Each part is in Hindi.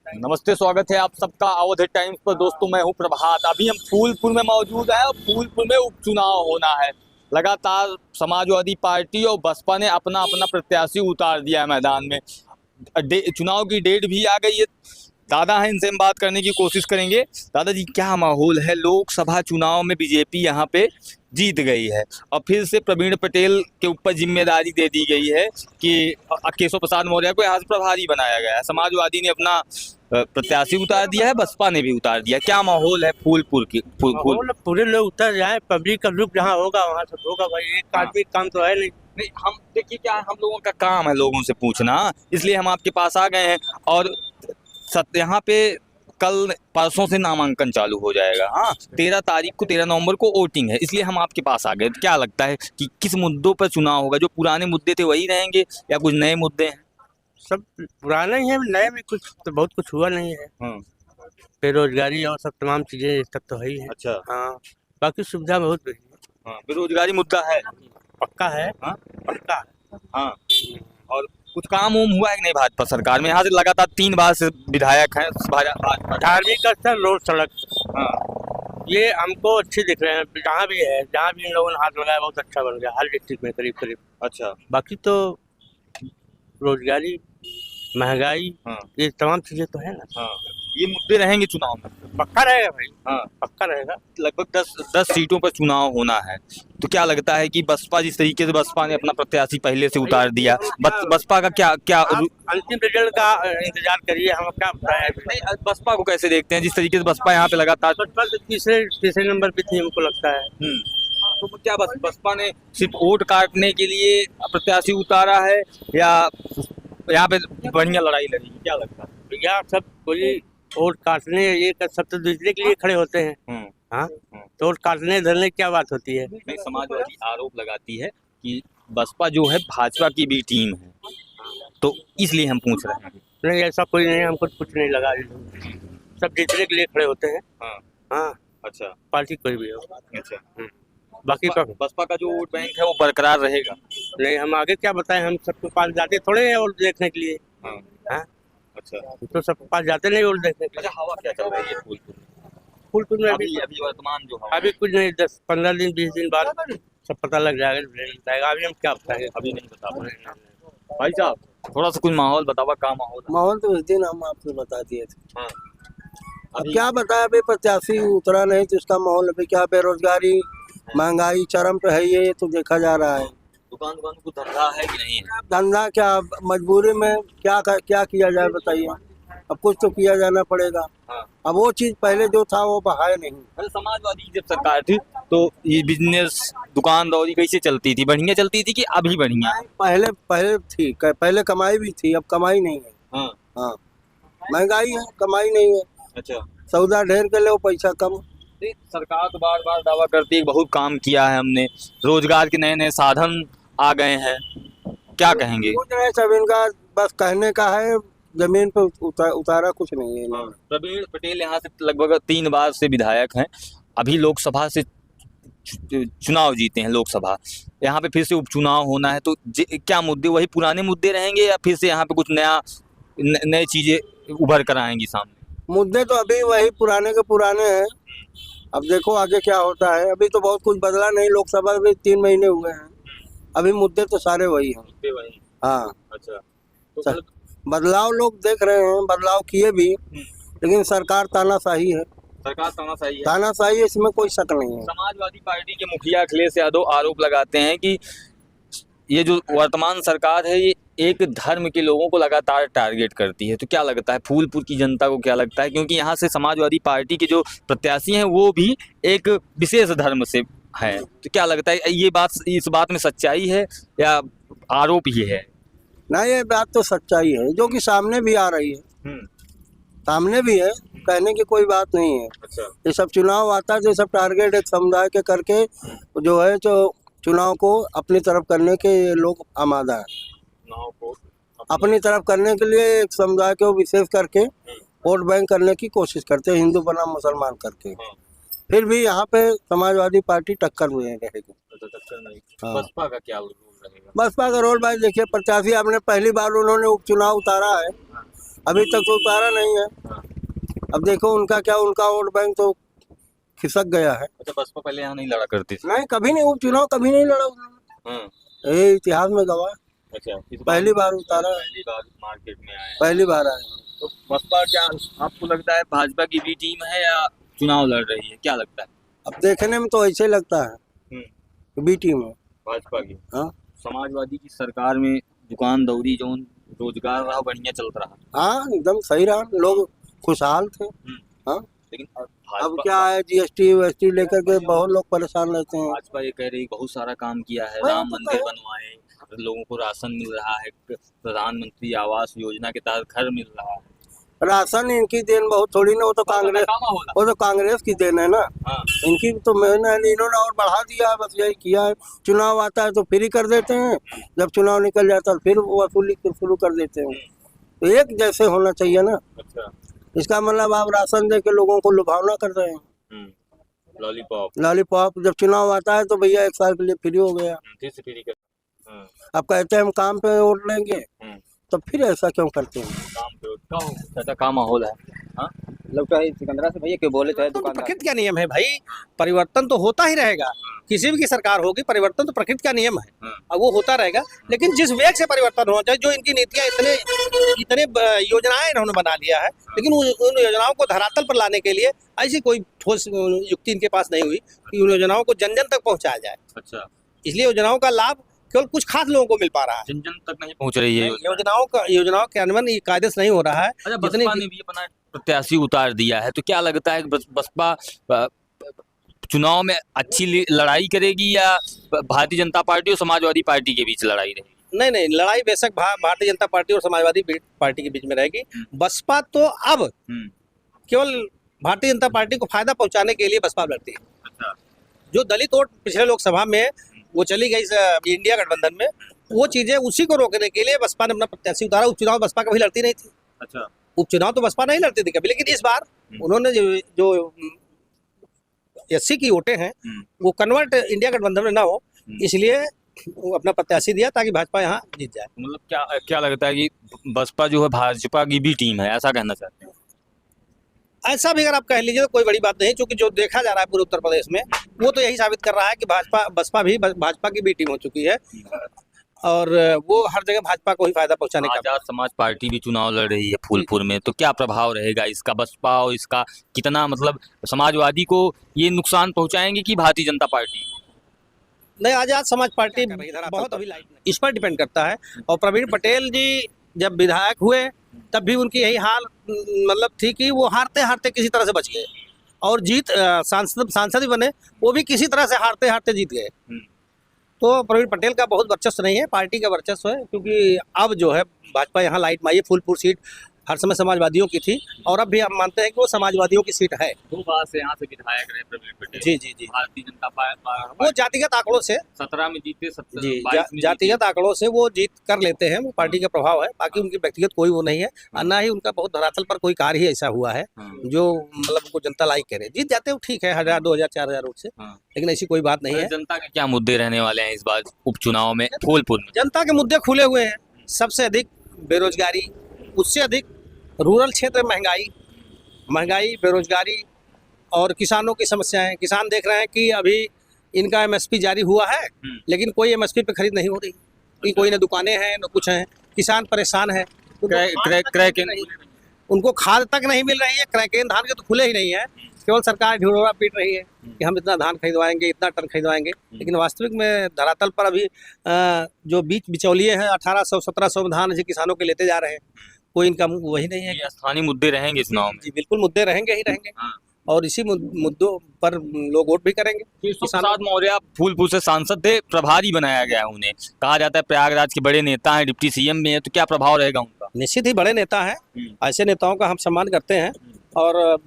नमस्ते, स्वागत है आप सबका अवध टाइम्स पर। दोस्तों मैं हूं प्रभात। अभी हम फूलपुर में मौजूद हैं और फूलपुर में उपचुनाव होना है। लगातार समाजवादी पार्टी और बसपा ने अपना अपना प्रत्याशी उतार दिया है मैदान में। चुनाव की डेट भी आ गई है। दादा हैं, इनसे हम बात करने की कोशिश करेंगे। दादाजी, क्या माहौल है? लोकसभा चुनाव में बीजेपी यहाँ पे जीत गई है और फिर से प्रवीण पटेल के ऊपर जिम्मेदारी दे दी गई है कि केशव प्रसाद मौर्य को यहाँ से प्रभारी बनाया गया है। समाजवादी ने अपना प्रत्याशी उतार दिया है, बसपा ने भी उतार दिया। क्या माहौल है फूलपुर की? पूरे लोग उतर जाए, पब्लिक का लुक जहाँ होगा वहाँ से होगा भाई। एक आदमी काम तो है नहीं। नहीं, हम देखिए, क्या हम लोगों का काम है लोगों से पूछना, इसलिए हम आपके पास आ गए हैं। और यहाँ पे कल परसों से नामांकन चालू हो जाएगा। हाँ, 13 तारीख को, 13 नवंबर को वोटिंग है, इसलिए हम आपके पास आ गए। क्या लगता है कि किस मुद्दों पर चुनाव होगा? जो पुराने मुद्दे थे वही रहेंगे या कुछ नए मुद्दे हैं? सब पुराना ही है, नए में कुछ तो बहुत कुछ हुआ नहीं है। बेरोजगारी और सब तमाम चीजें सब तो है ही है। अच्छा। हाँ, बाकी सुविधा बहुत है। हाँ, बेरोजगारी मुद्दा है, पक्का है। हाँ पक्का। हाँ। और कुछ काम हुआ है कि नहीं भाजपा सरकार में? यहाँ से लगातार 3 बार से विधायक हैं धार्मिक स्थल, रोड, सड़क, हाँ, ये हमको अच्छे दिख रहे हैं। जहाँ भी है, जहाँ भी इन लोगों ने हाथ लगाया बहुत अच्छा बन गया हर डिस्ट्रिक्ट में करीब करीब। अच्छा। बाकी तो रोजगारी, महंगाई, हाँ, ये तमाम चीजें तो है ना। हाँ, ये मुद्दे रहेंगे चुनाव में। पक्का रहेगा भाई। हाँ, पक्का रहेगा। लगभग 10 सीटों पर चुनाव होना है। तो क्या लगता है कि बसपा, जिस तरीके से बसपा ने अपना प्रत्याशी पहले से उतार दिया, बसपा का क्या अंतिम रिजल्ट का इंतजार करिए, हम क्या बताएं। नहीं, बसपा को कैसे देखते हैं जिस तरीके से बसपा यहाँ पे लगातार? बसपा तो तीसरे नंबर पे थी, हमको लगता है। तो क्या बसपा ने सिर्फ वोट काटने के लिए प्रत्याशी उतारा है या यहाँ पे बढ़िया लड़ाई लड़ेगी? क्या लगता है? या सब कोई वोट काटने, ये सब तो दूसरे के लिए खड़े होते हैं। हाँ, तो वोट काटने धरने क्या बात होती है? नहीं, समाजवादी आरोप लगाती है कि बसपा जो है भाजपा की भी टीम है, तो इसलिए हम पूछ रहे हैं। नहीं, ऐसा कोई नहीं, हमको कुछ नहीं लगा। सब जीतने के लिए खड़े होते हैं। हाँ। हाँ। अच्छा। पार्टी कोई भी हो। अच्छा। बाकी बसपा का जो वोट बैंक है वो बरकरार रहेगा? नहीं, हम आगे क्या बताएं, हम सबके पास जाते थोड़े हैं वोट देखने के लिए। हाँ। हाँ? अच्छा। तो सबके पास जाते नहीं वोट देखने के लिए। अच्छा, हवा क्या चल रही है फूलपुर? फूलपुर में अभी वर्तमान जो अभी कुछ नहीं, 10-15 दिन 20 दिन बाद सब पता लग जाएगा। अभी हम क्या बताएंगे, अभी नहीं बता पाएंगे। भाई साहब, थोड़ा सा कुछ माहौल बतावा। का माहौल तो उस दिन हम आपको बता दिए थे। हाँ। अब क्या बताया, अभी प्रत्याशी उतरा नहीं तो इसका माहौल अभी क्या, बेरोजगारी, महंगाई चरम पे है, ये तो देखा जा रहा है। दुकान को धंधा है कि नहीं है? धंधा क्या, मजबूरी में क्या किया जाए बताइए। अब कुछ तो किया जाना पड़ेगा। हाँ। अब वो चीज पहले जो था वो है नहीं। अरे, समाजवादी जब सरकार थी तो ये बिजनेस, दुकानदारी कैसे चलती थी? बढ़िया चलती थी कि अभी बढ़िया? पहले थी, पहले कमाई भी थी, अब कमाई नहीं है। हाँ। हाँ, महंगाई है, कमाई नहीं है। अच्छा। सौदा ढेर के लो, पैसा कम। सरकार तो बार बार दावा करती है बहुत काम किया है हमने, रोजगार के नए नए साधन आ गए हैं, क्या कहेंगे? कुछ नहीं, सब इनका बस कहने का है, जमीन पे उतारा कुछ नहीं है। प्रवीण पटेल यहाँ से लगभग 3 बार से विधायक हैं। अभी लोकसभा से चुनाव जीते हैं, लोकसभा, यहाँ पे फिर से उपचुनाव होना है, तो क्या मुद्दे वही पुराने मुद्दे रहेंगे या फिर से यहाँ पे कुछ नए चीजें उभर कर आएंगी सामने? मुद्दे तो अभी वही पुराने के पुराने हैं। अब देखो आगे क्या होता है। अभी तो बहुत कुछ बदला नहीं, लोकसभा में 3 महीने हुए हैं, अभी मुद्दे तो सारे वही हैं। हाँ। अच्छा। तो बदलाव लोग देख रहे हैं, बदलाव किए भी, लेकिन सरकार तानाशाही है। सरकार तानाशाही है? तानाशाही है, इसमें कोई शक नहीं है। समाजवादी पार्टी के मुखिया अखिलेश यादव आरोप लगाते हैं कि ये जो वर्तमान सरकार है ये एक धर्म के लोगों को लगातार टारगेट करती है। तो क्या लगता है फूलपुर की जनता को, क्या लगता है? क्योंकि यहाँ से समाजवादी पार्टी के जो प्रत्याशी हैं वो भी एक विशेष धर्म से हैं, तो क्या लगता है ये बात, इस बात में सच्चाई है या आरोप ही है? ना, ये बात तो सच्चाई है, जो कि सामने भी आ रही है। सामने भी है, कहने की कोई बात नहीं है। अच्छा। ये सब चुनाव आता है तो सब टारगेट एक समुदाय के करके जो है, जो चुनाव को अपनी तरफ करने के लोग आमादा है। चुनाव को अपनी तरफ करने के लिए एक समुदाय को विशेष करके वोट बैंक करने की कोशिश करते हैं, हिंदू बनाम मुसलमान करके। फिर भी यहाँ पे समाजवादी पार्टी टक्कर में रहेगी। टक्कर नहीं। हाँ। बसपा का क्या रोल रहेगा? बसपा का रोल भाई देखिए, प्रत्याशी आपने पहली बार उन्होंने उपचुनाव उतारा है, अभी तक तो उतारा नहीं है। अब देखो उनका क्या, उनका वोट बैंक तो खिसक गया है। अच्छा, बसपा पहले यहाँ नहीं लड़ा करती थी। नहीं, कभी नहीं, उपचुनाव कभी नहीं लड़ा उन्होंने। ये इतिहास में गवाह। अच्छा, पहली बार उतारा, पहली बार मार्केट में आया। पहली बार आया। तो बसपा क्या आपको लगता है भाजपा की बी टीम है या चुनाव लड़ रही है, क्या लगता है? अब देखने में तो ऐसे लगता है बी टीम है भाजपा की। हाँ समाजवादी की सरकार में दुकान दौरी जो रोजगार रहा बढ़िया चल रहा। हाँ, एकदम सही रहा, लोग खुशहाल थे। हाँ, लेकिन अब क्या है, जीएसटी वीएसटी लेकर के बहुत लोग परेशान रहते हैं। भाजपा ये कह रही बहुत सारा काम किया है, हाँ, राम तो मंदिर है। बनवाए, लोगों को राशन मिल रहा है, प्रधानमंत्री आवास योजना के तहत घर मिल रहा है। राशन इनकी देन बहुत थोड़ी ना, वो तो कांग्रेस की देन है ना। हाँ। इनकी तो मेहनत, इन्होंने और बढ़ा दिया है, बस यही किया है। चुनाव आता है तो फ्री कर देते हैं, जब चुनाव निकल जाता है फिर वसूली शुरू कर देते हैं। तो एक जैसे होना चाहिए ना। अच्छा, इसका मतलब आप राशन दे के लोगों को लुभावना कर रहे हैं। लॉलीपॉप जब चुनाव आता है तो भैया 1 साल के लिए फ्री हो गया। अब कहते हैं हम काम पे वोट लेंगे, तो फिर ऐसा क्यों करते हैं? का माहौल है। हाँ, लगता है सिकंदरा से भैया क्यों बोले थे तो प्रकृति का नियम है भाई, परिवर्तन तो होता ही रहेगा। किसी भी की सरकार होगी, परिवर्तन तो प्रकृति का नियम है, अब वो होता रहेगा। लेकिन जिस वेग से परिवर्तन होना चाहिए, जो इनकी नीतियां इतने योजनाएं इन्होंने बना लिया है, लेकिन उन योजनाओं को धरातल पर लाने के लिए ऐसी कोई ठोस युक्ति इनके पास नहीं हुई कि उन योजनाओं को जन जन तक पहुंचाया जाए। अच्छा, इसलिए योजनाओं का लाभ केवल कुछ खास लोगों को मिल पा रहा है, जन जन तक नहीं पहुंच रही है। योजनाओं के क्रियान्वयन कायदे से नहीं हो रहा है। अच्छा, बसपा ने भी अपना प्रत्याशी उतार दिया है, तो क्या लगता है कि बसपा चुनाव में अच्छी लड़ाई करेगी या भारतीय जनता पार्टी और समाजवादी पार्टी के बीच लड़ाई रहेगी? नहीं, लड़ाई बेशक भारतीय जनता पार्टी और समाजवादी पार्टी के बीच में रहेगी। बसपा तो अब केवल भारतीय जनता पार्टी को फायदा पहुंचाने के लिए बसपा लड़ती है। अच्छा। जो दलित वोट पिछले लोकसभा में वो चली गई इंडिया गठबंधन में, वो चीजें उसी को रोकने के लिए बसपा ने अपना प्रत्याशी उतारा। उपचुनाव बसपा कभी लड़ती नहीं थी। अच्छा, उपचुनाव तो बसपा नहीं लड़ती थी कभी, लेकिन इस बार उन्होंने जो एससी की वोटें हैं वो कन्वर्ट इंडिया गठबंधन में ना हो, इसलिए वो अपना प्रत्याशी दिया ताकि भाजपा यहाँ जीत जाए। मतलब क्या लगता है कि बसपा जो है भाजपा की भी टीम है, ऐसा कहना चाहते हैं? ऐसा भी अगर आप कह लीजिए तो कोई बड़ी बात नहीं, क्योंकि जो देखा जा रहा है पूरे उत्तर प्रदेश में वो तो यही साबित कर रहा है कि बसपा भी भाजपा की भी टीम हो चुकी है, और वो हर जगह भाजपा को ही फायदा पहुंचाने का। आजाद समाज पार्टी भी चुनाव लड़ रही है फूलपुर में, तो क्या प्रभाव रहेगा इसका बसपा और इसका? कितना मतलब समाजवादी को ये नुकसान पहुंचाएंगे कि भारतीय जनता पार्टी? नहीं, आजाद समाज पार्टी बहुत अभी लाइट इस पर डिपेंड करता है। और प्रवीण पटेल जी जब विधायक हुए तब भी उनकी यही हाल मतलब थी कि वो हारते हारते किसी तरह से बच गए, और जीत सांसद भी बने, वो भी किसी तरह से हारते हारते जीत गए। तो प्रवीण पटेल का बहुत वर्चस्व नहीं है, पार्टी का वर्चस्व है, क्योंकि अब जो है भाजपा यहाँ लाइट माई है। फूलपुर सीट हर समय समाजवादियों की थी, और अब भी हम मानते हैं कि वो समाजवादियों की सीट है। 2 बार से यहाँ से विधायक रहे प्रवीण पटेल। जी। भारतीय जनता पार्टी वो जातिगत आंकड़ों से 17 में जीते, 22 जी, में जातिगत आंकड़ों से वो जीत कर लेते हैं, वो पार्टी का प्रभाव है। बाकी उनकी व्यक्तिगत कोई वो नहीं है, और ना ही उनका बहुत धरातल पर कोई कार्य ही ऐसा हुआ है जो मतलब उनको जनता लाइक करे। जीत जाते हो ठीक है, 1000, 2000, 4000 वोट से, लेकिन ऐसी कोई बात नहीं है। जनता के क्या मुद्दे रहने वाले हैं इस बार उपचुनाव में फूलपुर में? जनता के मुद्दे खुले हुए हैं। सबसे अधिक बेरोजगारी, उससे अधिक रूरल क्षेत्र में महंगाई, बेरोजगारी और किसानों की समस्याएं। किसान देख रहे हैं कि अभी इनका एमएसपी जारी हुआ है, लेकिन कोई एमएसपी पे खरीद नहीं हो रही, कि कोई ना दुकानें हैं न कुछ हैं। किसान परेशान है, उनको खाद तक नहीं मिल रही है। क्रैकेन धान के तो खुले ही नहीं है, केवल सरकार ढिढोरा पीट रही है कि हम इतना धान खरीदवाएंगे, इतना टन खरीदवाएंगे, लेकिन वास्तविक में धरातल पर अभी जो बीच बिचौलिए हैं 1800, 1700 में धान किसानों के लेते जा रहे हैं, कोई इनका वही नहीं है। ये स्थानीय मुद्दे रहेंगे चुनाव में? जी बिल्कुल, मुद्दे रहेंगे ही रहेंगे, और इसी मुद्दों पर लोग वोट भी करेंगे। प्रसाद मौर्य फूलपुर से सांसद थे, प्रभारी बनाया गया उन्हें। कहा जाता है प्रयागराज के बड़े नेता हैं, डिप्टी सीएम में है, तो क्या प्रभाव रहेगा उनका? निश्चित ही बड़े नेता हैं, ऐसे नेताओं का हम सम्मान करते हैं, और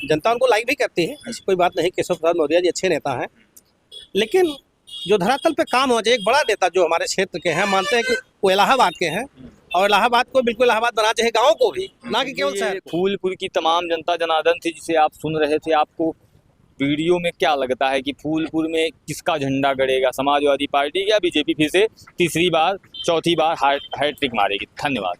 जनता उनको लाइक भी करती है, ऐसी कोई बात नहीं। केशव प्रसाद मौर्य जी अच्छे नेता हैं, लेकिन जो धरातल पे काम हो जाए, एक बड़ा नेता जो हमारे क्षेत्र के हैं, मानते हैं कि वो इलाहाबाद के हैं, और इलाहाबाद को बिल्कुल इलाहाबाद बनाना चाहिए, गाँव को भी, ना कि केवल शहर। फूलपुर की तमाम जनता जनार्दन थी जिसे आप सुन रहे थे। आपको वीडियो में क्या लगता है कि फूलपुर में किसका झंडा गड़ेगा? समाजवादी पार्टी या बीजेपी फिर से तीसरी बार, चौथी बार हैट्रिक मारेगी? धन्यवाद।